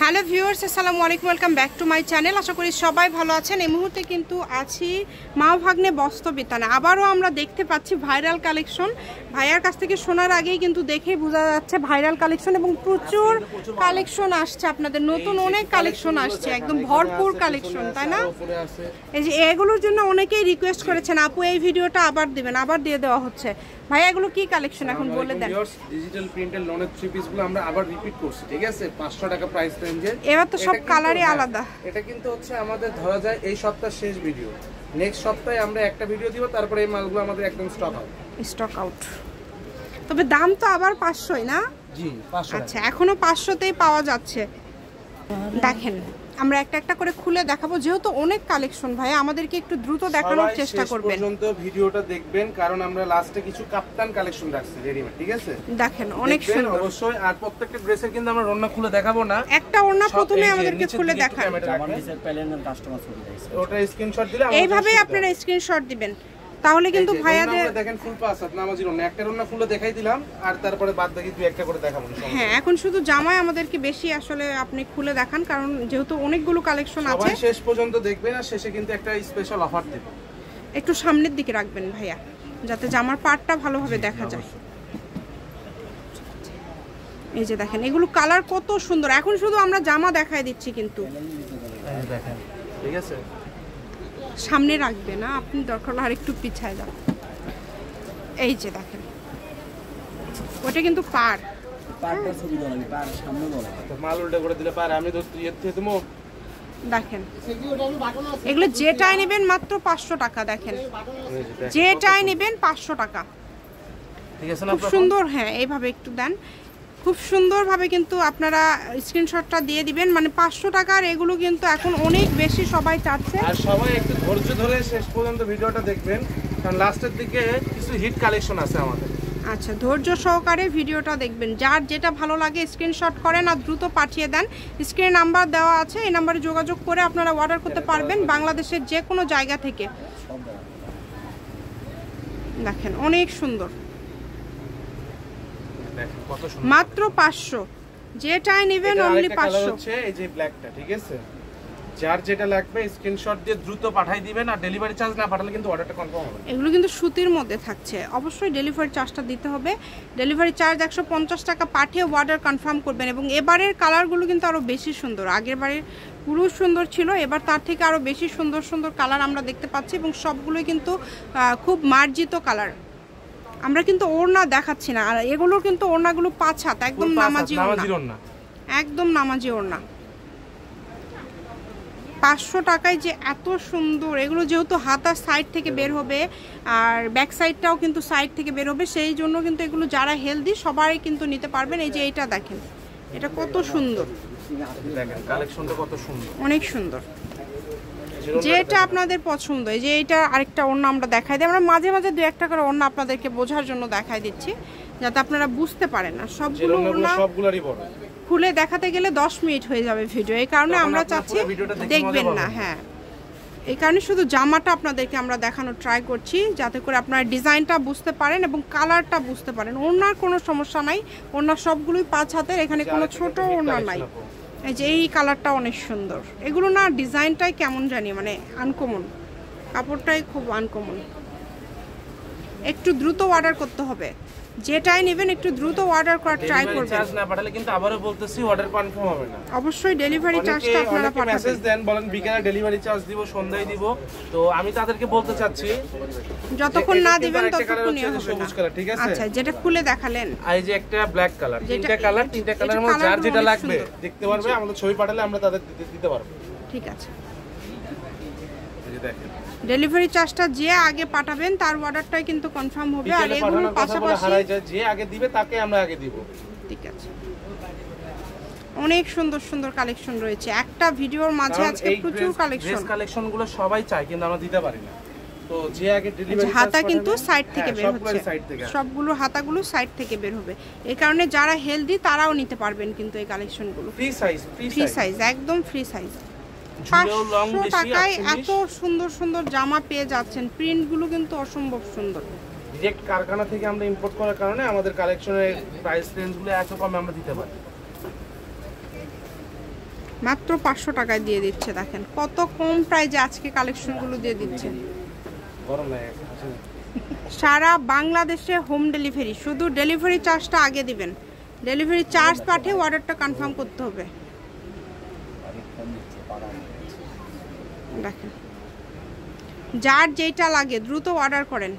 Hello viewers, আসসালামু আলাইকুম, welcome back to my channel. আশা করি সবাই ভালো আছেন। এই মুহূর্তে কিন্তু আছি মা ভাগ্নে বস্ত্র বিতানে। আবারও আমরা দেখতে পাচ্ছি ভাইরাল কালেকশন। ভাইয়ার কাছ থেকে শোনার আগেই কিন্তু দেখেই বোঝা যাচ্ছে ভাইরাল কালেকশন এবং প্রচুর কালেকশন আসছে আপনাদের, নতুন অনেক কালেকশন আসছে, একদম ভরপুর কালেকশন, তাই না? এই যে এগুলোর জন্য অনেকেই রিকোয়েস্ট করেছেন, আপু এই ভিডিওটা আবার দিবেন, আবার দিয়ে দেওয়া হচ্ছে। ভাইয়া এগুলো কি কালেকশন এখন বলে দেন। ডিজিটাল প্রিন্টের লনের থ্রি পিসগুলো আমরা আবার রিপিট করছি, ঠিক আছে? 500 টাকা প্রাইস রেঞ্জে। এবার তো সব কালারই আলাদা। এটা কিন্তু হচ্ছে আমাদের ধরা যায় এই সপ্তাহের শেষ ভিডিও। নেক্সট সপ্তাহে আমরা একটা ভিডিও দিব, তারপরে এই মালগুলো আমাদের একদম স্টক আউট। তবে দাম তো আবার 500ই না? জি 500। আচ্ছা, এখনো 500তেই পাওয়া যাচ্ছে। দেখেন আমরা একটা একটা করে খুলে দেখাবো, যেহেতু অনেক কালেকশন। ভাই আমাদেরকে একটু দ্রুত দেখানোর চেষ্টা করবেন। পর্যন্ত ভিডিওটা দেখবেন, কারণ আমরা লাস্টে কিছু কাপ্তান কালেকশন রাখছি রেডিমেড, ঠিক আছে? দেখেন অনেক সুন্দর অবশ্যই। আর প্রত্যেকটা ড্রেসের কিন্তু আমরা ওড়না খুলে দেখাবো না, একটা ওড়না প্রথমে আমাদেরকে খুলে দেখান। ওটা স্ক্রিনশট দিলে এইভাবেই আপনারা স্ক্রিনশট দিবেন, তাহলে কিন্তু ভাইয়াদের দেখেন ফুল পাস আছে নামাজির ওড়না, একটা ওড়না খুলে দেখাই দিলাম, আর তারপরে বাদ বাকি দুই একটা করে দেখাবো। হ্যাঁ, এখন শুধু জামাই আমাদেরকে বেশি আসলে আপনি খুলে দেখান, কারণ যেহেতু অনেকগুলো কালেকশন আছে। সবাই শেষ পর্যন্ত দেখবেন, আর শেষে কিন্তু একটা স্পেশাল অফার দেব। একটু সামনের দিকে রাখবেন ভাইয়া, যাতে জামার পার্টটা ভালোভাবে দেখা যায়। এই যে দেখেন এগুলো কালার কত সুন্দর। এখন শুধু আমরা জামা দেখাই দিচ্ছি, কিন্তু দেখেন, ঠিক আছে? সামনে রাখবে না আপনি, দরকার হলে আরেকটু পিছায় যান। এই যে দেখেন ওটা কিন্তু পাড়টা ছবি দাও, আমি পাড় সামনে দাও, মাল উল্টা করে দিলে পার আমি তো ইয়েতে দেবো। দেখেন এগুলো যেটাই নেবেন মাত্র 500 টাকা। দেখেন যেটাই নেবেন 500 টাকা, ঠিক আছে না? খুব সুন্দর। হ্যাঁ, এইভাবে একটু দেন, খুব সুন্দরভাবে কিন্তু আপনারা স্ক্রিনশটটা দিয়ে দিবেন। মানে 500 টাকার এগুলো কিন্তু এখন অনেক বেশি সবাই চাচ্ছে। আর সবাই একটু ধৈর্য ধরে শেষ পর্যন্ত ভিডিওটা দেখবেন, কারণ লাস্টের দিকে কিছু হিট কালেকশন আছে আমাদের। আচ্ছা, ধৈর্য সহকারে ভিডিওটা দেখবেন। যার যেটা ভালো লাগে স্ক্রিনশট করেন আর দ্রুত পাঠিয়ে দেন। স্ক্রিনে নাম্বার দেওয়া আছে, এই নাম্বারে যোগাযোগ করে আপনারা অর্ডার করতে পারবেন বাংলাদেশের যে কোনো জায়গা থেকে। দেখেন অনেক সুন্দর, মাত্র 500। যেটাই নেবেন অনলি 500। এই যে ব্ল্যাকটা, ঠিক আছে? যার যেটা লাগবে স্ক্রিনশট দিয়ে দ্রুত পাঠিয়ে দিবেন, আর ডেলিভারি চার্জ না পাঠালে কিন্তু অর্ডারটা কনফার্ম হবে না। এগুলো কিন্তু সুতির মধ্যে থাকছে, অবশ্যই ডেলিভারি চার্জটা দিতে হবে। ডেলিভারি চার্জ 150 টাকা পাঠিয়ে অর্ডার কনফার্ম করবেন। এবং এবারের কালারগুলো কিন্তু আরও বেশি সুন্দর। আগের বারের পুরো সুন্দর ছিল, এবার তার থেকে আরও বেশি সুন্দর সুন্দর কালার আমরা দেখতে পাচ্ছি, এবং সবগুলোই কিন্তু খুব মার্জিত কালার। আমরা কিন্তু ওড়না দেখাচ্ছি না, আর এগুলোর কিন্তু ওড়নাগুলো 5 হাত, একদম নামাজি ওড়না, একদম নামাজি ওড়না। 500 টাকায় যে এত সুন্দর এগুলো, যেহেতু হাতা সাইড থেকে বের হবে আর ব্যাক সাইডটাও কিন্তু সাইড থেকে বের হবে, সেই জন্য কিন্তু এগুলো যারা হেলদি সবাই কিন্তু নিতে পারবেন। এই যে এইটা দেখেন, এটা কত সুন্দর, দেখেন কালেকশনটা কত সুন্দর, অনেক সুন্দর। যেটা আপনাদের পছন্দ। এই যে এইটা আরেকটা ওড়না আমরা দেখাই দিই, আমরা মাঝে মাঝে দু একটা করে ওড়না আপনাদেরকে বোঝার জন্য দেখাই দিচ্ছি, যাতে আপনারা বুঝতে পারেন। না সবগুলো ওড়না সবগুলোরই বড়, খুলে দেখাতে গেলে 10 মিনিট হয়ে যাবে ভিডিও, এই কারণে আমরা চাচ্ছি দেখবেন না। হ্যাঁ, এই কারণে শুধু জামাটা আপনাদেরকে আমরা দেখানোর ট্রাই করছি, যাতে করে আপনারা ডিজাইনটা বুঝতে পারেন এবং কালারটা বুঝতে পারেন। ওড়নার কোনো সমস্যা নাই, ওড়না সবগুলোই 5 হাতের, এখানে কোনো ছোট ওড়না নাই। এই যে এই কালারটা অনেক সুন্দর। এগুলো না ডিজাইনটাই কেমন জানি, মানে আনকমন, কাপড়টাই খুব আনকমন। একটু দ্রুত অর্ডার করতে হবে, যেটাই নেবেন একটু দ্রুত অর্ডার করার ট্রাই করবেন। চার্জ না পাঠালে কিন্তু আবারও বলতেছি অর্ডার কনফার্ম হবে না। অবশ্যই ডেলিভারি চার্জটা আপনারা পাঠাবেন। মেসেজ দেন, বলেন বিকালে ডেলিভারি চার্জ দিব, সন্ধ্যায় দিব। তো আমি তাদেরকে বলতে চাচ্ছি, যতক্ষণ না দিবেন ততক্ষণই হবে সবুজ কালার, ঠিক আছে? আচ্ছা, যেটা খুলে দেখালেন, এই যে একটা ব্ল্যাক কালার, তিনটা কালারের মধ্যে যার যেটা লাগবে দেখতে পারবে, আমাদের ছবি পাঠালে আমরা তাদের দিতে পারবো। ঠিক আছে, এই যে দেখেন ডেলিভারি চার্জটা যে আগে পাঠাবেন তার অর্ডারটাই কিন্তু কনফার্ম হবে। আর এগুলোর পাশাপাশি যে আগে দিবে তাকে আমরা আগে দিব। ঠিক আছে, অনেক সুন্দর সুন্দর কালেকশন রয়েছে একটা ভিডিওর মাঝে। আজকে প্রচুর কালেকশনগুলো সবাই চায়, কিন্তু আমরা দিতে পারি না। তো যে আগে ডেলিভারি হাতা কিন্তু সাইড থেকে বের হচ্ছে, সবগুলো হাতাগুলো সাইড থেকে বের হবে। এই কারণে যারা হেলদি তারাও নিতে পারবেন কিন্তু এই কালেকশনগুলো। ফ্রি সাইজ, একদম ফ্রি সাইজ। 500 টাকায় এত সুন্দর সুন্দর জামা পেয়ে যাচ্ছেন, প্রিন্টগুলো কিন্তু অসম্ভব সুন্দর। ডিরেক্ট কারখানা থেকে আমরা ইম্পোর্ট করার কারণে আমাদের কালেকশনের প্রাইস রেঞ্জগুলো এত কমে আমরা দিতে পারি। মাত্র 500 টাকায় দিয়ে দিচ্ছে। দেখেন কত কম প্রাইজে আজকে কালেকশনগুলো দিয়ে দিচ্ছে। গরম লাগে সারা বাংলাদেশে হোম ডেলিভারি, শুধু ডেলিভারি চার্জটা আগে দিবেন। ডেলিভারি চার্জ পাঠিয়ে অর্ডারটা কনফার্ম করতে হবে। দেখেন যার যেটা লাগে দ্রুত অর্ডার করেন।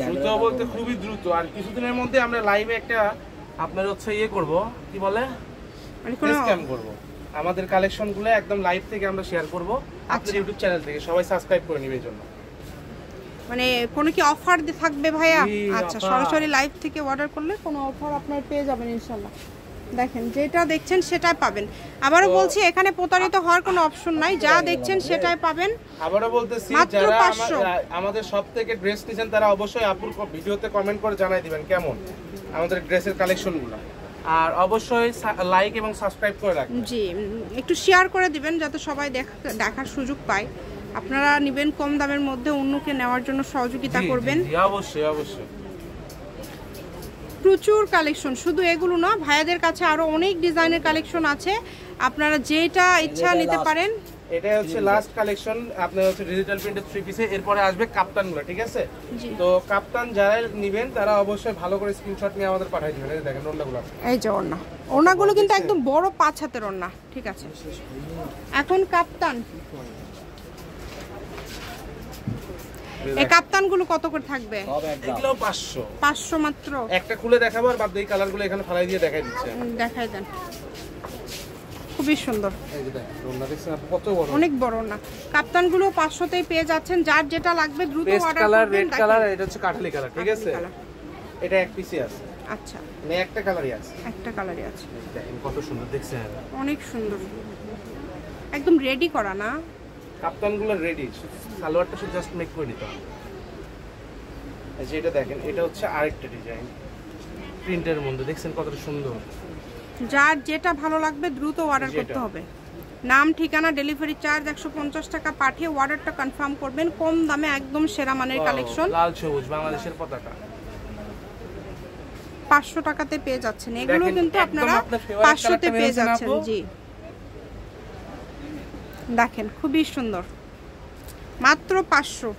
দ্রুত বলতে খুবই দ্রুত, আর কিছুদিনের মধ্যে আমরা লাইভে একটা আপনার হচ্ছে ইয়ে করব, কি বলে, মানে কোনো স্ক্যাম করব। আমাদের কালেকশনগুলো একদম লাইভ থেকে আমরা শেয়ার করব আপনাদের ইউটিউব চ্যানেল থেকে, সবাই সাবস্ক্রাইব করে নেবে। জন্য মানে কোনো কি অফার থাকবে ভাইয়া? আচ্ছা, অফার। সরাসরি লাইভ থেকে অর্ডার করলে কোনো অফার আপনারা পেয়ে যাবেন ইনশাআল্লাহ। দেখেন যেটা দেখছেন সেটাই পাবেন। আবারও বলছি এখানে প্রতারিত হওয়ার কোনো অপশন নাই, যা দেখছেন সেটাই পাবেন। আবারও বলতেছি, মাত্র যারা 500 আমাদের সব থেকে ড্রেস নিছেন তারা অবশ্যই আপুর ভিডিওতে কমেন্ট করে জানাই দিবেন কেমন আমাদের ড্রেসের কালেকশনগুলো, আর অবশ্যই লাইক এবং সাবস্ক্রাইব করে রাখবেন। জি, একটু শেয়ার করে দিবেন যাতে সবাই দেখার সুযোগ পায়। আপনারা নেবেন কম দামের মধ্যে, অন্যকে নেওয়ার জন্য সহযোগিতা করবেন। জি অবশ্যই অবশ্যই। প্রচুর কালেকশন, শুধু এগুলো না, ভাইয়াদের কাছে আরো অনেক ডিজাইনের কালেকশন আছে, আপনারা যেটা ইচ্ছা নিতে পারেন। এটা হচ্ছে লাস্ট কালেকশন আপনার হচ্ছে ডিজিটাল প্রিন্টেড 3 পিসে। এরপরে আসবে কাপ্তানগুলো, ঠিক আছে? তো কাপ্তান যারা নেবেন তারা অবশ্যই ভালো করে স্ক্রিনশট নিয়ে আমাদের পাঠিয়ে দিবেন। এই দেখেন ওড়নাগুলো, এই যে ওড়না, ওড়নাগুলো কিন্তু একদম বড় 5 হাতের ওড়না, ঠিক আছে? এখন কাপ্তান, এই কাপ্তানগুলো কত করে থাকবে? এগুলো 500 500 মাত্র। একটা খুলে দেখাবো আর বাদ বাকি কালারগুলো এখানে ফালাই দিয়ে দেখাই দিচ্ছে। দেখাই দেন, খুবই সুন্দর। এই যে দেখেন ওড়না দেখছেন কত বড়, অনেক বড় না। কাপ্তানগুলো 500 তেই পেয়ে যাচ্ছেন, যার যেটা লাগবে দ্রুত অর্ডার কালার, করবেন। রেড কালার, এটা হচ্ছে কাঠালি কালার, ঠিক আছে? এটা এক পিসি আছে। আচ্ছা, মানে একটা কালারই আছে, একটা কালারই আছে। দেখেন কত সুন্দর দেখছেন, অনেক সুন্দর, একদম রেডি করা না? কাপ্তানগুলো রেডি, সালোয়ারটা শুধু জাস্ট মেক করে দিতে হবে। এই যে এটা দেখেন, এটা হচ্ছে আরেকটা ডিজাইন প্রিন্টের মধ্যে, দেখছেন কতটা সুন্দর। যার যেটা ভালো লাগবে দ্রুত অর্ডার করতে হবে। নাম, ঠিকানা, ডেলিভারি চার্জ 150 টাকা পাঠিয়ে অর্ডারটা কনফার্ম করবেন। কম দামে একদম সেরা মানের কালেকশন, লাল সবুজ বাংলাদেশের পতাকা, 500 টাকাতে পেয়ে যাচ্ছেন। এগুলো কিন্তু আপনারা 500 তে পেয়ে যাচ্ছেন। জি দেখেন খুবই সুন্দর, মাত্র 500।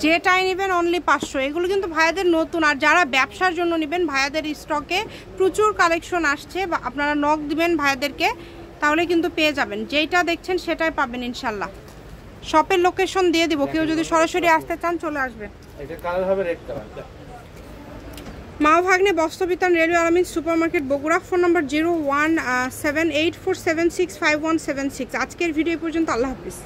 যেটাই নেবেন অনলি 500। এগুলো কিন্তু ভাইয়াদের নতুন, আর যারা ব্যবসার জন্য নেবেন ভাইয়াদের স্টকে প্রচুর কালেকশন আসছে, আপনারা নক দিবেন ভাইয়াদেরকে, তাহলে কিন্তু পেয়ে যাবেন। যেটা দেখছেন সেটাই পাবেন ইনশাল্লাহ। শপের লোকেশন দিয়ে দিব, কেউ যদি সরাসরি আসতে চান চলে আসবে। এটা কালার হবে রেড কালার। মা ভাগ্নে বস্ত্রবিতান, রেলওয়ে আলামিন সুপার মার্কেট, বগুড়া। ফোন নম্বর 017847655176। আজকের ভিডিও পর্যন্ত, আল্লাহ হাফিজ।